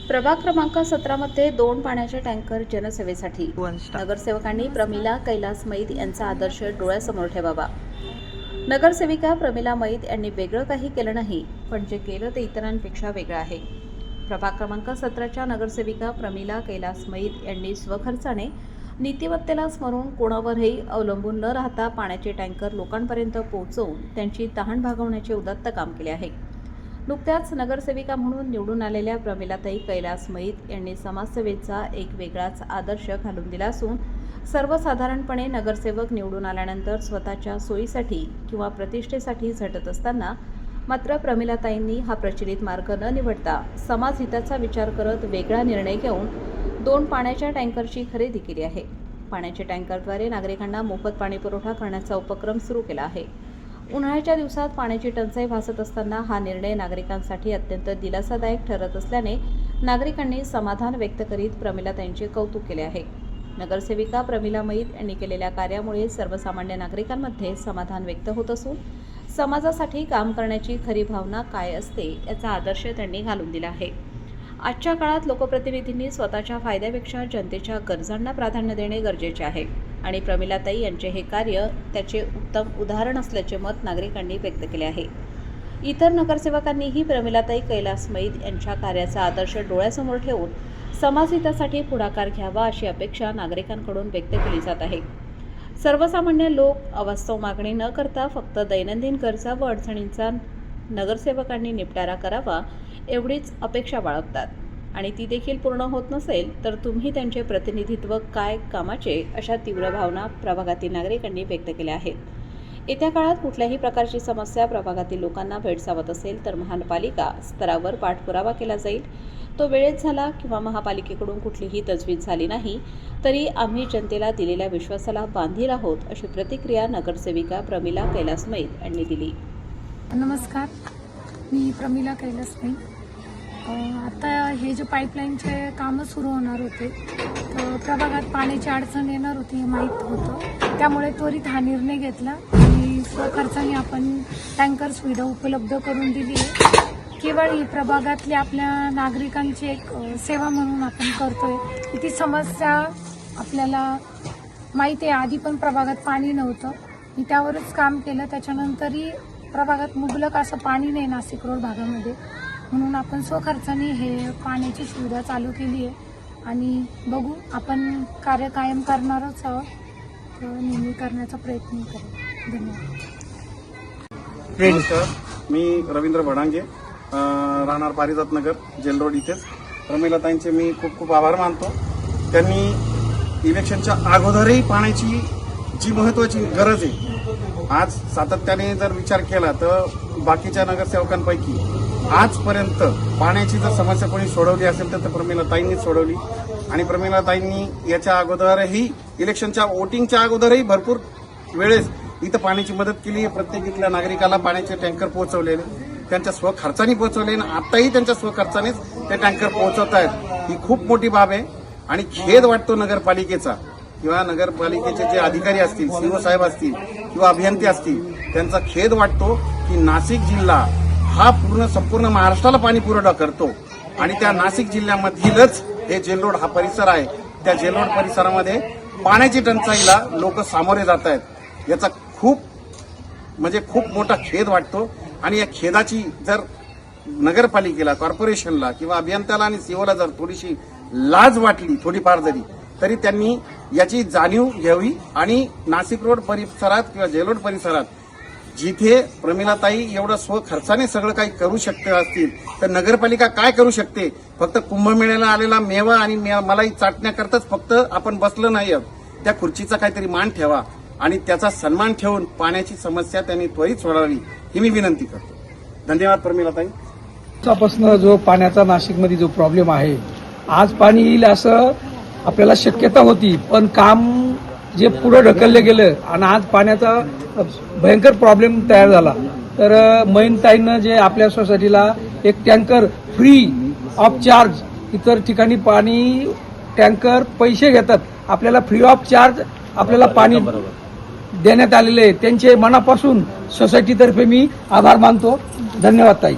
प्रभाग क्रमांक 17 मध्ये 2 पाण्याचे टँकर जनसेवेसाठी नगरसेवकांनी प्रमिला कैलास मैद यांचा आदर्श डोळ्यासमोर ठेवावा। नगरसेविका प्रमिला मैद यांनी वेगळं काही केलं नाही, पण जे केलं ते इतरांपेक्षा वेगळं आहे। प्रभाग क्रमांक 17च्या नगरसेविका प्रमिला कैलास मैद यांनी स्वखर्चाने नीतिमत्तेला स्मरून कोणावरही अवलंबून न राहता पाण्याचे टँकर लोकांपर्यंत पोहोचवून त्यांची तहान भागवण्याचे उदात्त काम केले आहे। नुकत्याच नगरसेविका म्हणून निवडून आलेल्या प्रमिलाताई कैलास मैद यांनी समाजसेवेचा एक वेगळाच आदर्श घालून दिला असून सर्वसाधारणपणे नगरसेवक निवडून आल्यानंतर स्वतःच्या सोयीसाठी किंवा प्रतिष्ठेसाठी झटत असताना मात्र प्रमिलाताईंनी हा प्रचलित मार्ग न निवडता समाजहिताचा विचार करत वेगळा निर्णय घेऊन 2 पाण्याच्या टँकरची खरेदी केली आहे। पाण्याच्या टँकरद्वारे नागरिकांना मोफत पाणी पुरवठा करण्याचा उपक्रम सुरू केला आहे। उन्हाळ्याच्या दिवसात पाण्याची टंचाई भासत असताना हा निर्णय नागरिकांसाठी अत्यंत दिलासादायक ठरत असल्याने नागरिकांनी समाधान व्यक्त करीत प्रमिलाताईंचे कौतुक केले आहे। नगरसेविका प्रमिला मैद यांनी केलेल्या कार्यामुळे सर्वसामान्य नागरिकांमध्ये समाधान व्यक्त होत असून समाजासाठी काम करण्याची खरी भावना काय असते याचा आदर्श त्यांनी घालून दिला आहे। आजच्या काळात लोकप्रतिनिधींनी स्वतःच्या फायद्यापेक्षा जनतेच्या गरजांना प्राधान्य देणे गरजेचे आहे आणि प्रमिलाताई यांचे हे कार्य त्याचे उत्तम उदाहरण असल्याचे मत नागरिकांनी व्यक्त केले आहे। इतर नगरसेवकांनीही प्रमिलाताई कैलास मैद यांच्या कार्याचा आदर्श डोळ्यासमोर ठेवून समाजहितासाठी पुढाकार घ्यावा अशी अपेक्षा नागरिकांकडून व्यक्त केली जात आहे। सर्वसामान्य लोक अवास्तव मागणी न करता फक्त दैनंदिन गरजा व अडचणींचा नगरसेवकांनी निपटारा करावा एवढीच अपेक्षा बाळगतात आणि ती देखील पूर्ण होत नसेल तर तुम्ही त्यांचे प्रतिनिधित्व काय कामाचे अशा तीव्र भावना प्रभागातील नागरिकांनी व्यक्त केल्या आहेत। येत्या काळात कुठल्याही प्रकारची समस्या प्रभागातील लोकांना भेडसावत असेल तर महानगरपालिका स्तरावर पाठपुरावा केला जाईल। तो वेळेत झाला किंवा महापालिकेकडून कुठलीही तजवीज झाली नाही तरी आम्ही जनतेला दिलेल्या विश्वासाला बांधील आहोत अशी प्रतिक्रिया नगरसेविका प्रमिला कैलास मैद यांनी दिली। नमस्कार, मी प्रमिला कैलास मैद। आता हे जे पाईपलाईनचे कामं सुरू होणार होते तर प्रभागात पाण्याची अडचण येणार होती हे माहीत होतं, त्यामुळे त्वरित हा निर्णय घेतला आणि स्वखर्चाने आपण टँकर सुविधा उपलब्ध करून दिली आहे। केवळ ही प्रभागातली आपल्या नागरिकांची एक सेवा म्हणून आपण करतोय। किती समस्या आपल्याला माहिती आहे, आधी पण प्रभागात पाणी नव्हतं, मी त्यावरच काम केलं। त्याच्यानंतरही प्रभागात मुबलक असं पाणी नाही नाशिक रोड भागामध्ये, म्हणून आपण स्वखर्चाने हे पाण्याची सुविधा चालू केली आहे आणि बघू आपण कार्य कायम करणारच आहोत, नेहमी करण्याचा प्रयत्न करू। धन्यवाद। नमस्कार, मी रवींद्र भडांगे, राहणार पारिजात नगर, जेल रोड इथेच। प्रमिलाताईंचे मी खूप खूप आभार मानतो। त्यांनी इलेक्शनच्या अगोदरही पाण्याची जी महत्त्वाची गरज आहे आज सातत्याने जर विचार केला तर बाकीच्या नगरसेवकांपैकी आजपर्यंत पाण्याची जर समस्या कोणी सोडवली असेल तर प्रमिलाताईंनीच सोडवली आणि प्रमिलाताईंनी याच्या अगोदरही इलेक्शनच्या वोटिंगच्या अगोदरही भरपूर वेळेस इथं पाण्याची मदत केली। प्रत्येक इथल्या नागरिकाला पाण्याचे टँकर पोहोचवलेले, त्यांच्या स्वखर्चाने पोहोचवले आणि आताही त्यांच्या स्वखर्चानेच ते टँकर पोहोचवत आहेत। ही खूप मोठी बाब आहे आणि खेद वाटतो नगरपालिकेचा किंवा नगरपालिकेचे जे अधिकारी असतील, सीओ साहेब असतील किंवा अभियंते असतील, त्यांचा खेद वाटतो की नाशिक जिल्हा हा संपूर्ण महाराष्ट्राला पाणी पुरवठा करतो आणि त्या नाशिक जिल्ह्यामधीलच हे जेल रोड हा परिसर आहे। त्या जेल रोड परिसरामध्ये पाण्याची टंचाईला लोक सामोरे जात आहेत। याचा खूप मोठा खेद वाटतो आणि या खेदाची जर नगरपालिकेला, कॉर्पोरेशनला किंवा अभियंत्याला आणि सीओला जर थोडीशी लाज वाटली थोडीफार जरी, तरी त्यांनी याची जाणीव घ्यावी आणि नाशिक रोड परिसरात किंवा जेल रोड परिसरात जिथे प्रमिलाताई एवढं स्वखर्चाने सगळं काही करू शकते असतील तर नगरपालिका काय करू शकते? फक्त कुंभमेळ्याला आलेला मेवा आणि मलाई चाटण्याकरताच फक्त आपण बसलो नाही आहोत, त्या खुर्चीचा काहीतरी मान ठेवा आणि त्याचा सन्मान ठेवून पाण्याची समस्या त्यांनी त्वरित सोडवावी ही मी विनंती करतो। धन्यवाद प्रमिलाताई। आजपासून जो पाण्याचा नाशिकमध्ये जो प्रॉब्लेम आहे, आज पाणी येईल असं आपल्याला शक्यता होती, पण काम जे पुढे ढकललं गेलं आणि आज पाण्याचा भयंकर प्रॉब्लेम तयार झाला। तर मैनताईंनं जे आपल्या सोसायटीला एक टँकर फ्री ऑफ चार्ज, इतर ठिकाणी पाणी टँकर पैसे घेतात, आपल्याला फ्री ऑफ चार्ज आपल्याला पाणी देण्यात आलेले, त्यांचे मनापासून सोसायटीतर्फे मी आभार मानतो। धन्यवाद ताई।